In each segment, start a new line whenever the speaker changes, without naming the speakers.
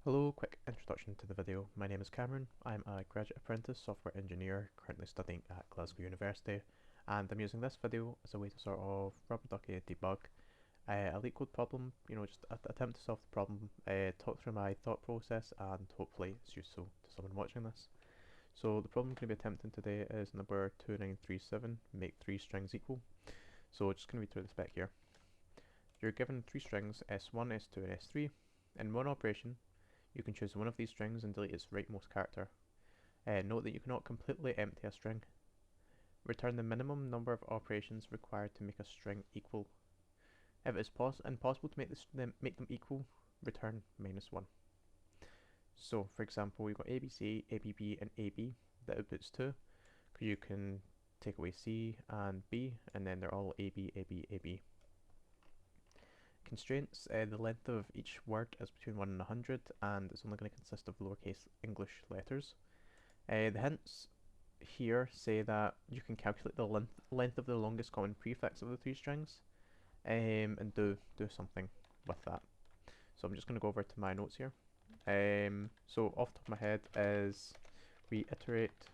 Hello, quick introduction to the video. My name is Cameron. I'm a graduate apprentice software engineer currently studying at Glasgow University, and I'm using this video as a way to sort of rubber ducky debug a LeetCode problem, just attempt to solve the problem, talk through my thought process, and hopefully it's useful to someone watching this. So the problem I'm going to be attempting today is number 2937, make three strings equal. So just going to read through the spec here. You're given three strings, S1, S2, and S3. In one operation, you can choose one of these strings and delete its rightmost character. Note that you cannot completely empty a string. Return the minimum number of operations required to make a string equal. If it is impossible to make them equal, return -1. So, for example, we've got ABC, ABB, and AB that outputs 2. You can take away C and B, and then they're all AB, AB, AB. Constraints, the length of each word is between 1 and 100, and it's only going to consist of lowercase English letters. The hints here say that you can calculate the length of the longest common prefix of the three strings, and do something with that. So I'm just going to go over to my notes here. So off the top of my head is we iterate,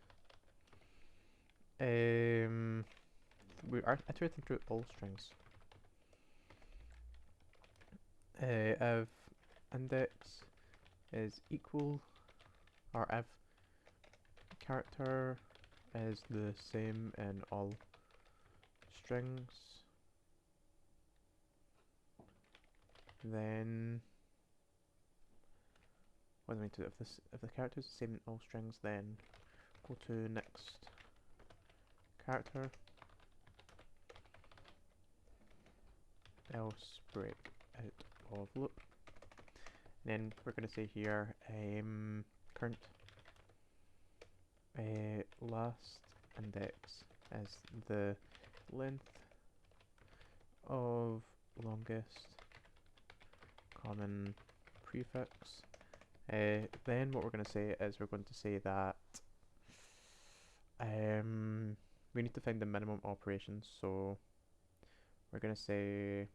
we are iterating through all strings. If index is equal, or if character is the same in all strings, then what do I mean to do? If the character is the same in all strings, then go to next character, else break out of loop. And then we're going to say here current last index is the length of longest common prefix. Then what we're going to say is we're going to say that we need to find the minimum operations, so we're going to say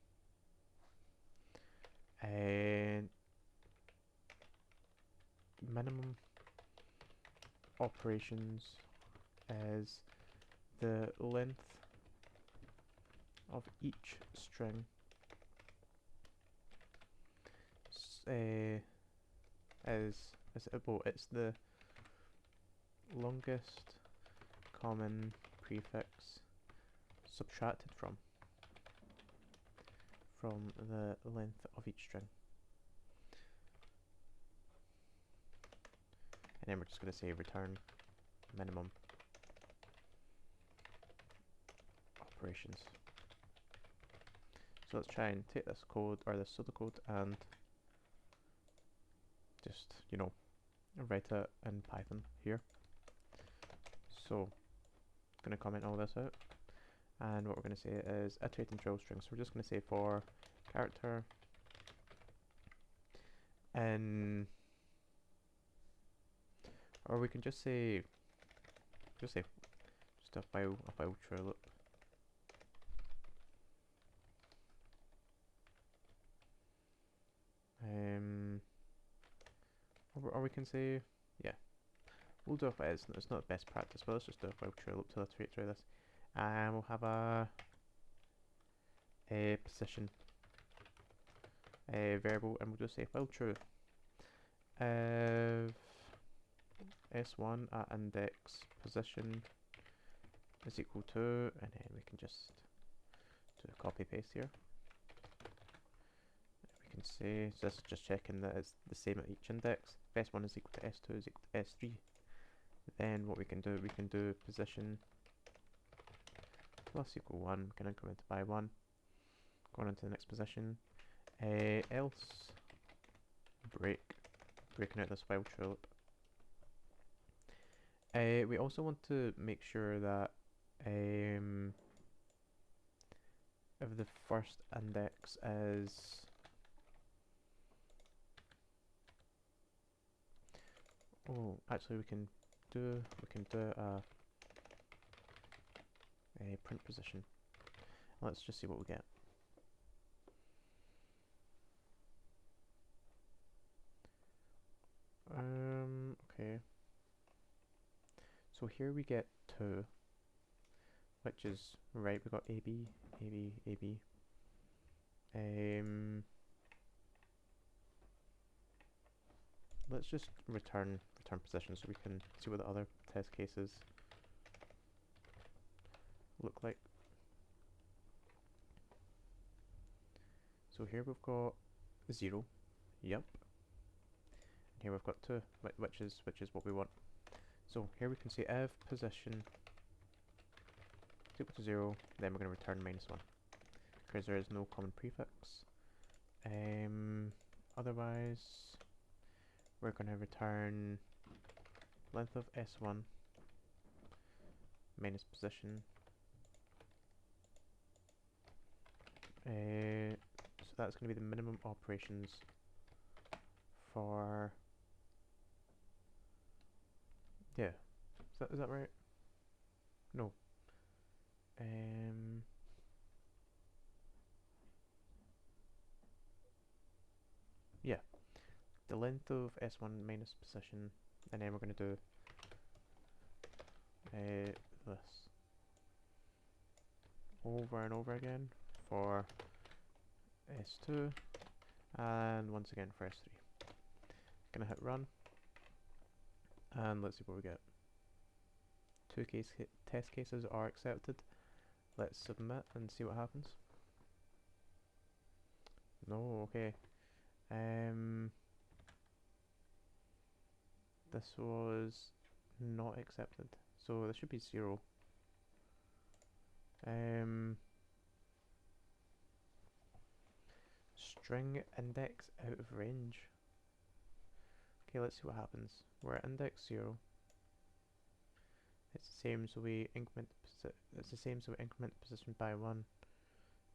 minimum operations is the length of each string it's the longest common prefix subtracted from the length of each string. And then we're just going to say return minimum operations. So let's try and take this code, or this pseudocode, and just, write it in Python here. So, I'm going to comment all this out. And what we're going to say is iterating through all strings. So we're just going to say for character and or we can just say a while true loop. Or we can say, yeah, we'll do it. It's not best practice, but let's just do a while true loop to iterate through this. And we'll have a position variable, and we'll just say while true if s1 at index position is equal to, and then we can just do a copy paste here. We can say, so this is just checking that it's the same at each index. If s1 is equal to s2 is equal to s3, then what we can do position plus equal 1, we can increment it by 1, going on to the next position, else breaking out this while true loop. We also want to make sure that if the first index is actually we can do a print position. Let's just see what we get. Okay. So here we get 2, which is, right, we got AB, AB, AB. Let's just return position so we can see what the other test cases look like. So here we've got 0, yep. And here we've got 2, which is what we want. So here we can see if position is equal to 0, then we're going to return -1, because there is no common prefix. Otherwise, we're going to return length of S1 minus position. So that's going to be the minimum operations for, yeah, is that right? No. Yeah, the length of S1 minus position, and then we're going to do this over and over again for S2, and once again for S3. Gonna hit run, and let's see what we get. 2 test cases are accepted. Let's submit and see what happens. No, okay. This was not accepted, so this should be 0. String index out of range. Okay, let's see what happens. We're at index 0. It's the same, so we increment position by 1,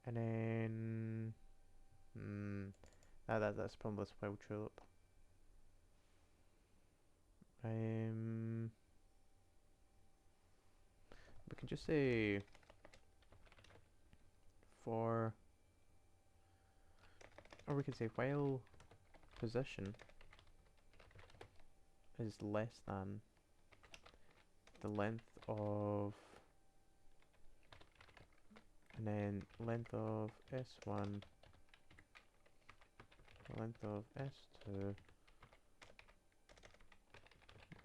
and then that's probably this while true loop. We can just say for, or we can say while position is less than the length of, and then length of S1, length of S2,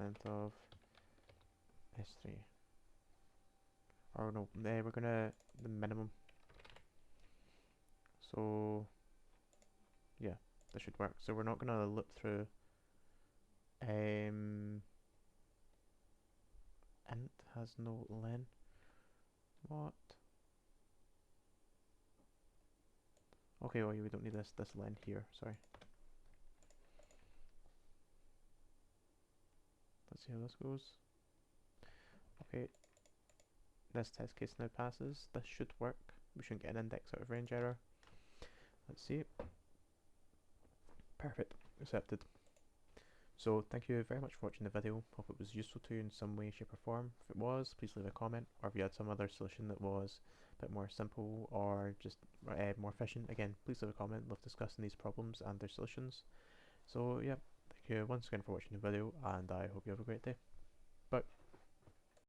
length of S3. Or no, we're gonna the minimum. So yeah, this should work. So we're not gonna loop through int has no len. What? Okay, well, we don't need this len here, sorry. Let's see how this goes. Okay, this test case now passes. This should work. We shouldn't get an index out of range error. Let's see. Perfect, accepted. So thank you very much for watching the video. Hope it was useful to you in some way, shape or form. If it was, please leave a comment, or if you had some other solution that was a bit more simple or just more efficient, again, please leave a comment. Love discussing these problems and their solutions. So yeah, thank you once again for watching the video, and I hope you have a great day.